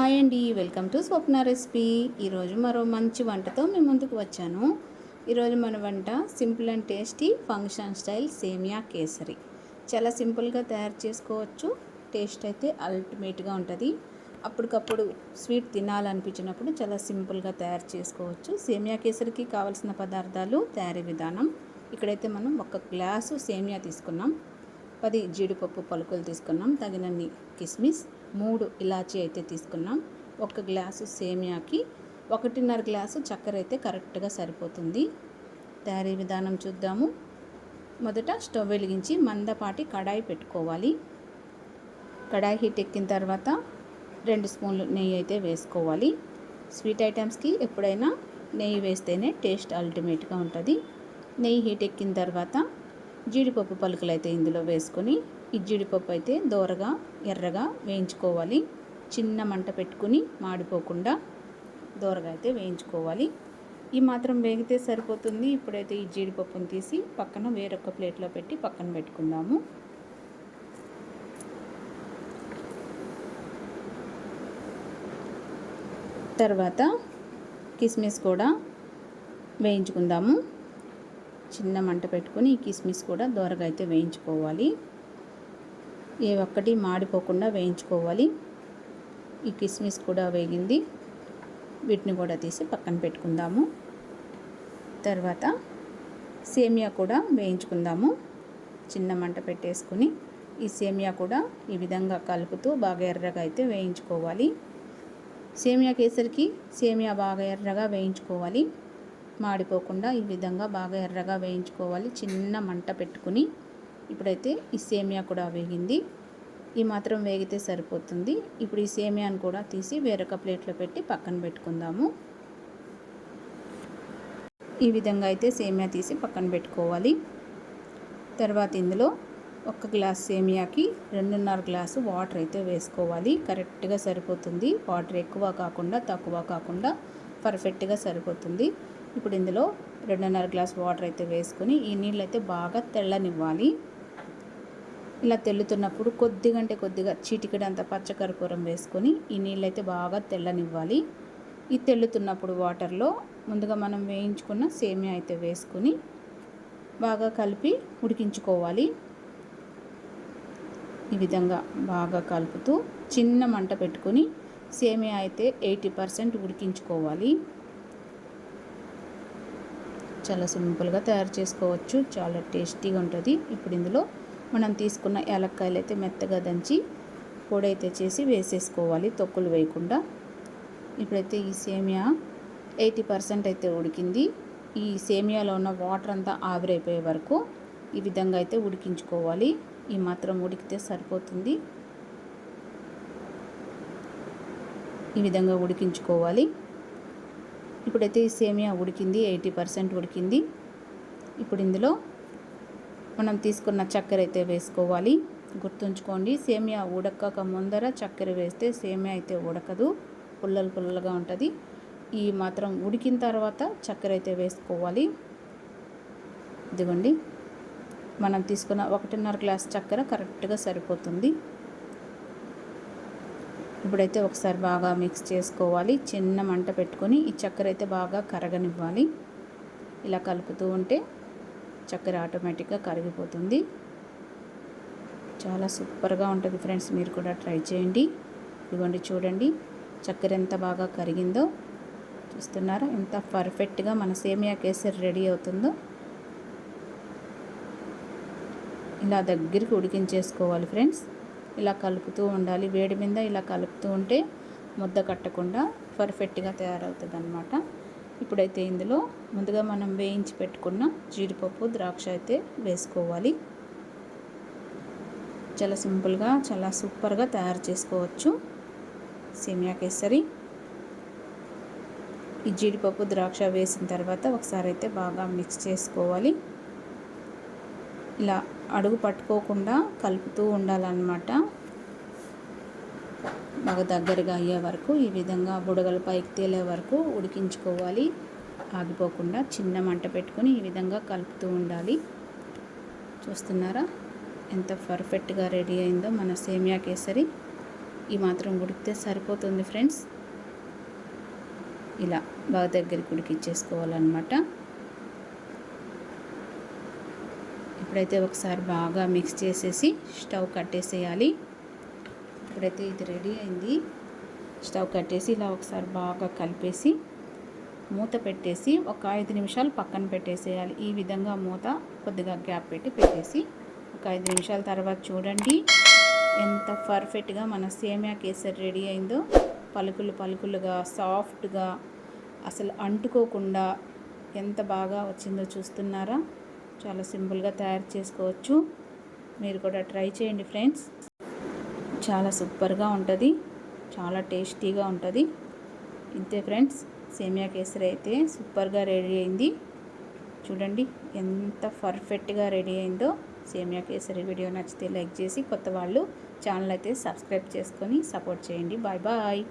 Hi అండి, welcome to Swapna recipe. ఈరోజు మరో మంచి వంటతో మీ ముందుకు వచ్చాను. ఈరోజు మన వంట simple and tasty function style సేమియా కేసరి. చాలా సింపుల్గా తయారు చేసుకోవచ్చు. టేస్ట్ అయితే అల్టిమేట్గా ఉంటుంది. అప్పటికప్పుడు స్వీట్ తినాలనిపించినప్పుడు చాలా సింపుల్గా తయారు చేసుకోవచ్చు. సేమియా కేసరికి కావాల్సిన పదార్థాలు, తయారీ విధానం. ఇక్కడైతే మనం 1 గ్లాసు సేమియా తీసుకున్నాం, 10 జీడిపప్పు పలుకులు తీసుకున్నాం, తగినన్ని కిస్మిస్, 3 ఇలాచీ అయితే తీసుకున్నాం. 1 గ్లాసు సేమియాకి 1.5 గ్లాసు చక్కెర అయితే కరెక్ట్గా సరిపోతుంది. తయారీ విధానం చూద్దాము. మొదట స్టవ్ వెలిగించి మందపాటి కడాయి పెట్టుకోవాలి. కడాయి హీట్ ఎక్కిన తర్వాత 2 స్పూన్లు నెయ్యి అయితే వేసుకోవాలి. స్వీట్ ఐటమ్స్కి ఎప్పుడైనా నెయ్యి వేస్తేనే టేస్ట్ అల్టిమేట్గా ఉంటుంది. నెయ్యి హీట్ ఎక్కిన తర్వాత జీడిపప్పు పలుకులు అయితే ఇందులో వేసుకొని, ఈ జీడిపప్పు అయితే దోరగా ఎర్రగా వేయించుకోవాలి. చిన్న మంట పెట్టుకుని మాడిపోకుండా దోరగా అయితే వేయించుకోవాలి. ఈ మాత్రం వేగితే సరిపోతుంది. ఇప్పుడైతే ఈ జీడిపప్పును తీసి పక్కన వేరొక ప్లేట్లో పెట్టి పక్కన పెట్టుకుందాము. తర్వాత కిస్మిస్ కూడా వేయించుకుందాము. చిన్న మంట పెట్టుకుని ఈ కిస్మిస్ కూడా దోరగా అయితే వేయించుకోవాలి. ఏ ఒక్కటి మాడిపోకుండా వేయించుకోవాలి. ఈ కిస్మిస్ కూడా వేగింది. వీటిని కూడా తీసి పక్కన పెట్టుకుందాము. తర్వాత సేమియా కూడా వేయించుకుందాము. చిన్న మంట పెట్టేసుకుని ఈ సేమియా కూడా ఈ విధంగా కలుపుతూ బాగా ఎర్రగా అయితే వేయించుకోవాలి. సేమియా కేసరికి సేమియా బాగా ఎర్రగా వేయించుకోవాలి. మాడిపోకుండా ఈ విధంగా బాగా ఎర్రగా వేయించుకోవాలి. చిన్న మంట పెట్టుకుని ఇప్పుడైతే ఈ సేమియా కూడా వేగింది. ఈ మాత్రం వేగితే సరిపోతుంది. ఇప్పుడు ఈ సేమియాను కూడా తీసి వేరొక ప్లేట్లో పెట్టి పక్కన పెట్టుకుందాము. ఈ విధంగా అయితే సేమియా తీసి పక్కన పెట్టుకోవాలి. తర్వాత ఇందులో 1 గ్లాస్ సేమియాకి 2.5 గ్లాసు వాటర్ అయితే వేసుకోవాలి. కరెక్ట్గా సరిపోతుంది. వాటర్ ఎక్కువ కాకుండా తక్కువ కాకుండా పర్ఫెక్ట్గా సరిపోతుంది. ఇప్పుడు ఇందులో 2.5 గ్లాస్ వాటర్ అయితే వేసుకొని ఈ నీళ్ళు అయితే బాగా తెల్లనివ్వాలి. ఇలా తెల్లుతున్నప్పుడు కొద్దిగా చిటికెడంత పచ్చకర్పూరం వేసుకొని ఈ నీళ్ళు అయితే బాగా తెల్లనివ్వాలి. ఈ తెల్లుతున్నప్పుడు వాటర్లో ముందుగా మనం వేయించుకున్న సేమియా అయితే వేసుకొని బాగా కలిపి ఉడికించుకోవాలి. ఈ విధంగా బాగా కలుపుతూ చిన్న మంట పెట్టుకొని సేమియా అయితే 80% ఉడికించుకోవాలి. చాలా సింపుల్గా తయారు చేసుకోవచ్చు. చాలా టేస్టీగా ఉంటుంది. ఇప్పుడు ఇందులో మనం తీసుకున్న యాలక్కాయలు అయితే మెత్తగా దంచి పొడి అయితే చేసి వేసేసుకోవాలి, తొక్కులు వేయకుండా. ఇప్పుడైతే ఈ సేమియా 80% అయితే ఉడికింది. ఈ సేమియాలో ఉన్న వాటర్ అంతా ఆవిరైపోయే వరకు ఈ విధంగా అయితే ఉడికించుకోవాలి. ఈ మాత్రం ఉడికితే సరిపోతుంది. ఈ విధంగా ఉడికించుకోవాలి. ఇప్పుడైతే ఈ సేమియా ఉడికింది, 80% ఉడికింది. ఇప్పుడు ఇందులో మనం తీసుకున్న చక్కెర అయితే వేసుకోవాలి. గుర్తుంచుకోండి, సేమియా ఉడకక ముందర చక్కెర వేస్తే సేమియా అయితే ఉడకదు, పుల్లలుగా ఉంటుంది. ఈ మాత్రం ఉడికిన తర్వాత చక్కెర అయితే వేసుకోవాలి. ఇదిగోండి, మనం తీసుకున్న 1.5 గ్లాస్ చక్కెర కరెక్ట్గా సరిపోతుంది. ఇప్పుడైతే ఒకసారి బాగా మిక్స్ చేసుకోవాలి. చిన్న మంట పెట్టుకొని ఈ చక్కెర అయితే బాగా కరగనివ్వాలి. ఇలా కలుపుతూ ఉంటే చక్కెర ఆటోమేటిక్గా కరిగిపోతుంది. చాలా సూపర్గా ఉంటుంది ఫ్రెండ్స్, మీరు కూడా ట్రై చేయండి. ఇదిగోండి చూడండి, చక్కెర ఎంత బాగా కరిగిందో చూస్తున్నారా? ఎంత పర్ఫెక్ట్గా మన సేమియా కేసరి రెడీ అవుతుందో. ఇలా దగ్గరికి ఉడికించేసుకోవాలి ఫ్రెండ్స్. ఇలా కలుపుతూ ఉండాలి. వేడి మీద ఇలా కలుపుతూ ఉంటే ముద్ద కట్టకుండా పర్ఫెక్ట్గా తయారవుతుంది అన్నమాట. ఇప్పుడైతే ఇందులో ముందుగా మనం వేయించి పెట్టుకున్న జీడిపప్పు, ద్రాక్ష అయితే వేసుకోవాలి. చాలా సింపుల్గా చాలా సూపర్గా తయారు చేసుకోవచ్చు సేమియా కేసరి. ఈ జీడిపప్పు, ద్రాక్ష వేసిన తర్వాత ఒకసారి అయితే బాగా మిక్స్ చేసుకోవాలి. ఇలా అడుగు పట్టుకోకుండా కలుపుతూ ఉండాలన్నమాట. బాగా దగ్గరగా అయ్యే వరకు ఈ విధంగా బుడగలు పైకి తేలే వరకు ఉడికించుకోవాలి. ఆగిపోకుండా చిన్న మంట పెట్టుకొని ఈ విధంగా కలుపుతూ ఉండాలి. చూస్తున్నారా ఎంత పర్ఫెక్ట్గా రెడీ అయిందో మన సేమియా కేసరి. ఈ మాత్రం ఉడికితే సరిపోతుంది ఫ్రెండ్స్. ఇలా బాగా దగ్గరికి ఉడికిచ్చేసుకోవాలన్నమాట. ఇప్పుడైతే ఒకసారి బాగా మిక్స్ చేసేసి స్టవ్ కట్టేసేయాలి. ఇప్పుడైతే ఇది రెడీ అయింది. స్టవ్ కట్టేసి ఇలా ఒకసారి బాగా కలిపేసి మూత పెట్టేసి ఒక 5 నిమిషాలు పక్కన పెట్టేసేయాలి. ఈ విధంగా మూత కొద్దిగా గ్యాప్ పెట్టి పెట్టేసి ఒక 5 నిమిషాల తర్వాత చూడండి ఎంత పర్ఫెక్ట్గా మన సేమియా కేసరి రెడీ అయిందో. పలుకులు పలుకులుగా సాఫ్ట్గా అసలు అంటుకోకుండా ఎంత బాగా వచ్చిందో చూస్తున్నారా. చాలా సింపుల్గా తయారు చేసుకోవచ్చు. మీరు కూడా ట్రై చేయండి ఫ్రెండ్స్. చాలా సూపర్గా ఉంటుంది, చాలా టేస్టీగా ఉంటుంది. ఇంతే ఫ్రెండ్స్, సేమియా కేసరి అయితే సూపర్గా రెడీ అయింది. చూడండి ఎంత పర్ఫెక్ట్గా రెడీ అయిందో. సేమియా కేసరి వీడియో నచ్చితే లైక్ చేసి కొత్త వాళ్ళు ఛానల్ అయితే సబ్స్క్రైబ్ చేసుకొని సపోర్ట్ చేయండి. Bye bye.